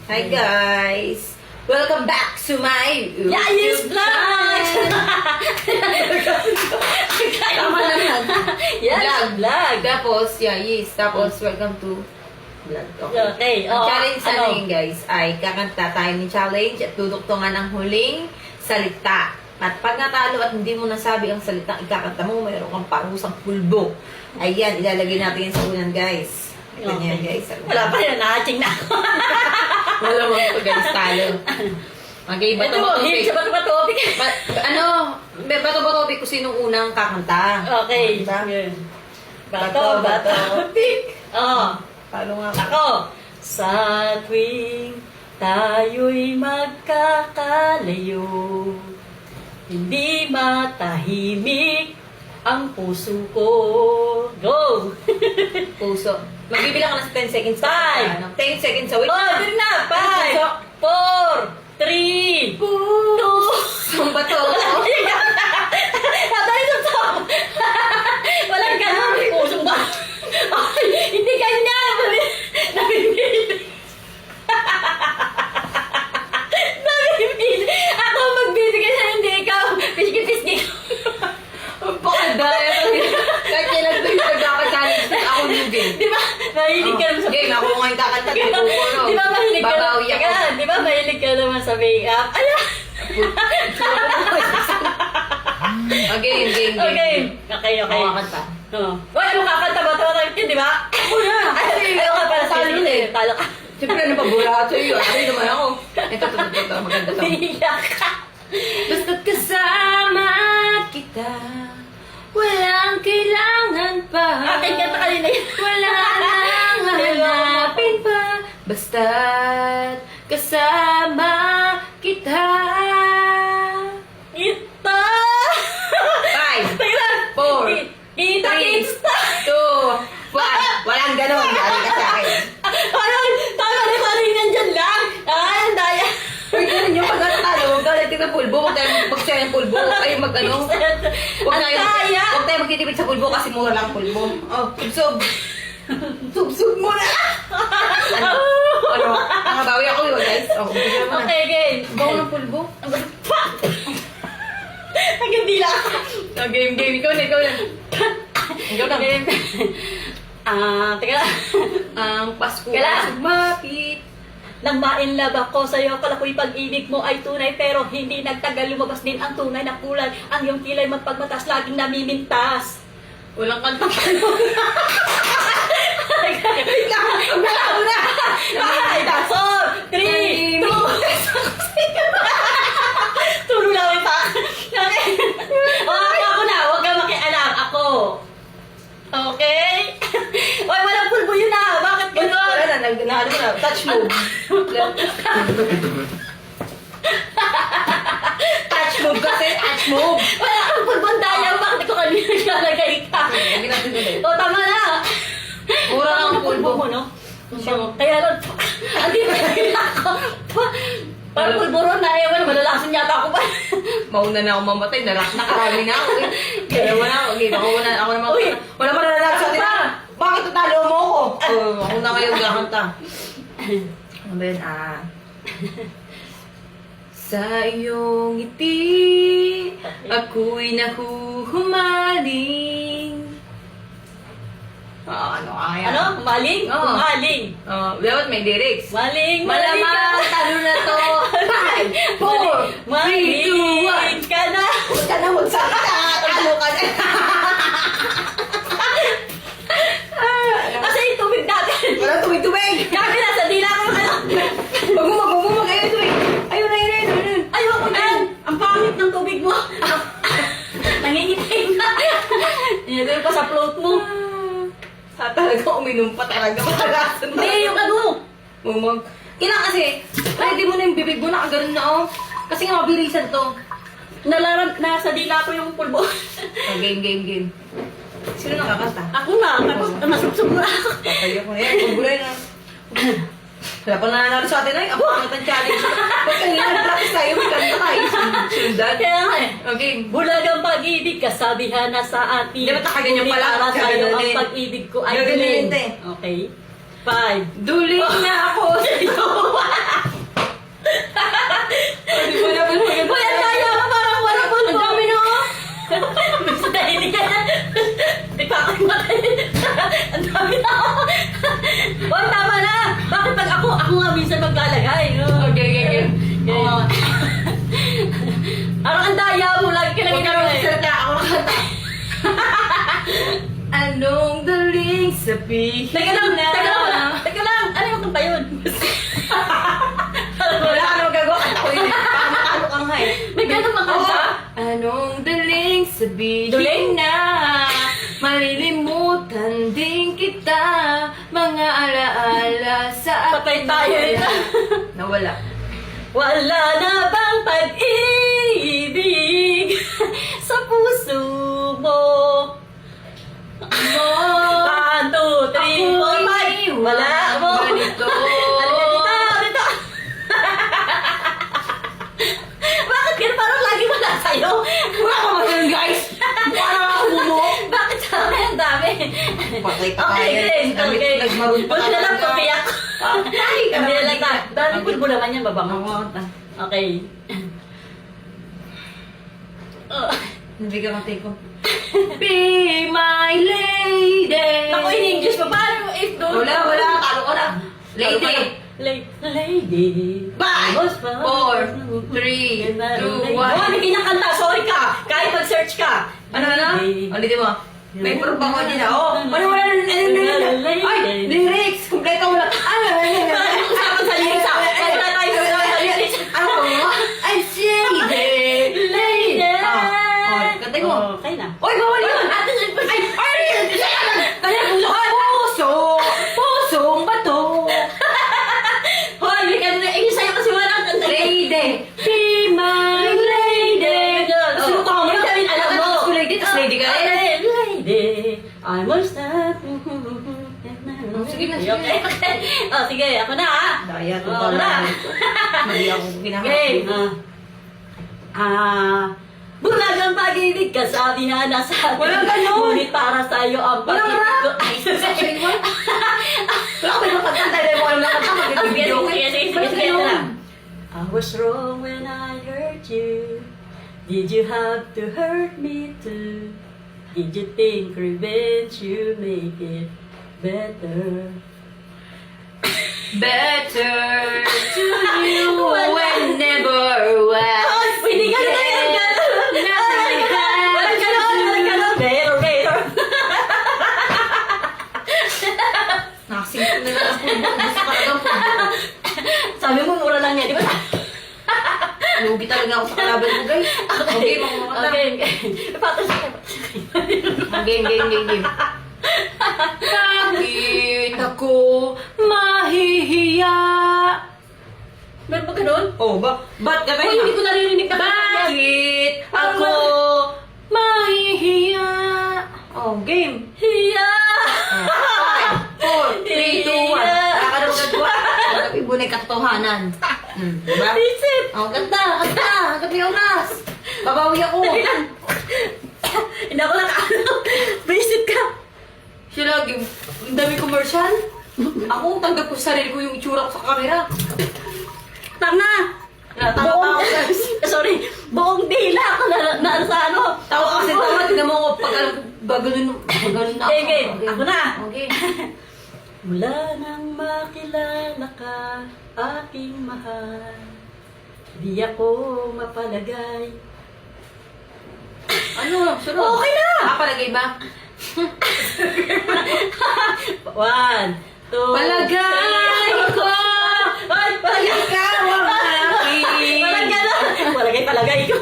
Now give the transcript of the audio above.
Hi guys! Welcome back to my Yayis Vlog! Tama naman. Yes, vlog. Tapos, Yayis. Tapos, welcome to vlog. Okay, Ang oh, challenge sa ano? ngayon guys ay kakanta tayo ng challenge at duduktungan ng huling salita. At pag natalo at hindi mo nasabi ang salitang ikakanta mo, mayroon kang parusang pulbo. Ayan, ilalagay natin yan sa unan guys. Ganyan guys. Wala pa yan, nakaching na ako. Wala mo ito guys, talo. Okay, Ito, hit sa bato topic. Bato-bato kung sinong unang kakanta. Okay. Diba? Yun. Bato. Pick! Oh, Talo nga ako. Sa tuwing tayo'y magkakalayo, hindi matahimik ang puso ko. Go! puso. Magbibilang ka na sa 10 seconds. 5. 10 seconds away. Oh, dun na! 5, 4, 3, 2, Ang bato. Patay sa to! Walang ganun. Pusong ba? Ay, hindi ganyan! Namimili. Namimili. Ako magbibigay sa hindi ikaw. Pisgi-pisgi ko. Ang pakadaya. Kahit kailan ko yung nagkaka-challenge na ako yung game. Di ba? Mahilig ka naman sa Game, ako ngayon kakanta. Di ba mahilig ka Babawi ako. Di ba mahilig ka naman sa make-up? Ala! Game. Okay. Ako kakanta. Wala mo kakanta ba? Tawa yun, di ba? Ako na! Ayaw ka para sa akin eh. Talo ka. Siyempre, ano pa burato yun? Ano naman ako? Ito. Maganda to. Umiiyak ka. Basta't kasama kita, walang kailangan pa. Akin ka ta kanina yun. Wala nang hanapin pa. Basta't kasama kita. Kita! 5, Tingnan! 4, Kita, 3, kita! 2, 1. Walang ganon. Yari ka sa akin. Parang, tama na parang nandyan lang. Ay, ang daya. Uy, ganun yung pagkatalo. Huwag tayo nagtipid ng pulbo. Huwag tayo mag-share ng pulbo. Huwag tayo mag-ano. Huwag Ang daya. tayo magtitipid sa pulbo kasi mura lang pulbo. Oh, subsub. Subsub mo na. Ano? Nakabawi ako yun, guys. Oh, umpisa mo na. Okay, game. Bawa ng pulbo. Hanggang dila ako. Oh, game. Ikaw na. Ikaw na. Game. Teka lang. Ang Pasko Kala. ay sumapit. Nang ma-inlove ako sa'yo, kala ko'y pag-ibig mo ay tunay, pero hindi nagtagal lumabas din ang tunay na kulay. Ang iyong kilay magpagmatas, laging namimintas. Walang kantang tanong. Wait lang. Wala ko na. 5, 4, 3, 2, tulog na may pa. Okay. Ako na, huwag ka makialam. Ako. Okay? Oy, walang pulbo yun na. Bakit gano'n? Wala na. Touch move. Touch move kasi. Touch move. Wala kang pulbong daya. Bakit ko kanina nalagay ka? Lagi natin ulit. O, tama na. Mura lang ang pulbo mo, no? Kaya lang, hindi ba ako? Parang pulbo ron na ayaw na, malalasan yata ako ba? Mauna na ako mamatay. Nakarami na ako. Kaya wala ako. Okay, ako naman. Uy. Wala pa nalalaki sa atin. Bakit tatalo mo ako? Ako na ngayon kakanta. Ano ba yun? Sa iyong ngiti, ako'y nahuhumaling. Ano kaya? Ano? Maling? Oo. Maling. Dapat may lyrics. Maling, Malamang talo na to. 5, 4, 3, 2, 1. Maling ka na. Huwag ka na magsakita. Talo ka na. Kasi yung tubig natin. Wala tubig-tubig. Kami nasa dila ko yung ano. Magmumag. Ayun. Ayoko na. Ang pangit ng tubig mo. Nangingitim na. Ito pa sa float mo. Talaga uminom pa talaga. Hindi, yung ano. Mumag. Kailangan kasi, pwede mo na yung bibig mo, nakaganon na oh. Kasi nga mabilisan to. Nasa dila ko yung pulbo. Game. Sino nakakanta? Ako na. Tapos nasubsob na ako. Tatay ako na yan. Pagulay na. Wala pa nananalo sa atin ay. Ang pangat ang challenge. Pag kanina nag-practice tayo, may kanta tayo. Sundan. Kaya nga eh. Okay. Bulagang pag-ibig, kasabihan na sa atin. Dapat nakaganyan pala. Para sa'yo Gaganon ang din. pag-ibig ko ay Gaganon galing. din, te. Okay. 5. Duling na ako sa'yo. maglalagay. No? Okay. Oo. Parang ang daya mo, lagi ka lang Huwag ka ginagawa. magsalita, ako nakanta. Anong daling sabihin Teka lang. Ano yung kanta yun? Wala ka naman gagawa, kanta ko yun. Paano kang hay? May ganun bang kanta? Anong daling sabihin Duling? na malilimutan din kita, mga alaala sa Patay tayo ito. Nawala. Wala na bang pag-ibig sa puso mo? 1, 2, 3, 4, 5. Wala mo. Ganito. Halika dito. Bakit ganun? Parang lagi wala sa'yo. Wala ka magaling, guys! Mukha na ako mo! Bakit sa akin ang dami? Patay ka Okay, tayo. okay. Nagmaroon pa Buti na lang pumiyak. Ay, Hindi na lang ta. Dami Okay. pulbo naman yan, babango. Okay. Oh. Nabigyan ka ko. Be my lady! Ako in English pa. Paano if doon? Wala. Talo ko na. Lady! Lady. 5, 4, 3, 2, 1. Oh, may kinakanta. Sorry ka. Kahit mag-search ka. Ano? Ulitin mo. May proof ako din na. Oh, ano? Ay, lyrics! Kompleto mo lang. Parang usapan sa lyrics ah. Wala tayo sa lyrics. Ano? I say lady! Kantay mo. Okay na. Oy, bawal yun! Kaya pusong bato. Hoy, may kanina. Eh, sa'yo kasi wala kang kanta. Lady, be my lady. Gusto mo tama? Alam mo. Gusto lady, tapos lady ka rin. Lady, I will stop. Sige na, Okay. Oh, sige, ako na ah. Daya, Oh, ako na. Mali ako Okay. ginagawa. Bulag ang pag-ibig, kasabihan na sa atin. Walang ganun. Ngunit para sa'yo ang Walang pag-ibig rap. ko. Ay, Say what? Wala ko yung kanta dahil mo alam na kanta. Mag-video ko. Sige na. I was wrong when I hurt you. Did you have to hurt me too? Did you think revenge you make it better? Better to you whenever well. Pwede ka na yung gano'n. Walang gano'n. Better. Nakasingkot na lang ang pulbo. Gusto ka lang ang pulbo. Sabi mo, mura lang yan, di ba? Lugi talaga ako sa kalaban mo, guys. Okay, makumakata. Okay. Patas ka. Game. Bakit ako mahihiya? Meron ba ganun? Oh, ba't ka Uy, hindi ko naririnig na Bakit ako mahihiya? Oh, game. Hiya! 5, 4, 3, 2, 1. Wala ka na magagawa. Tapi bunay katotohanan. Diba? Isip! Oh, ganda. Hanggang may oras. Babawi ako. Hindi ako nakaano. Visit ka. Siya lagi, ang dami commercial. Ako, tanggap ko sa sarili ko yung itsura ko sa camera. Tanga! Tawa-tawa ko, guys. Sorry, buong dila ako na sa ano. Tawa kasi tawa, tignan mo ako pag alam ko, gaganon na ako. Okay, ako na. Okay. Mula nang makilala ka, aking mahal, di ako mapalagay. Ano? Sunod. Okay na! Palagay ba? 1, 2, Palagay ko! Ay, palagay ka! Ikaw ang aking Palagay na! Palagay ko.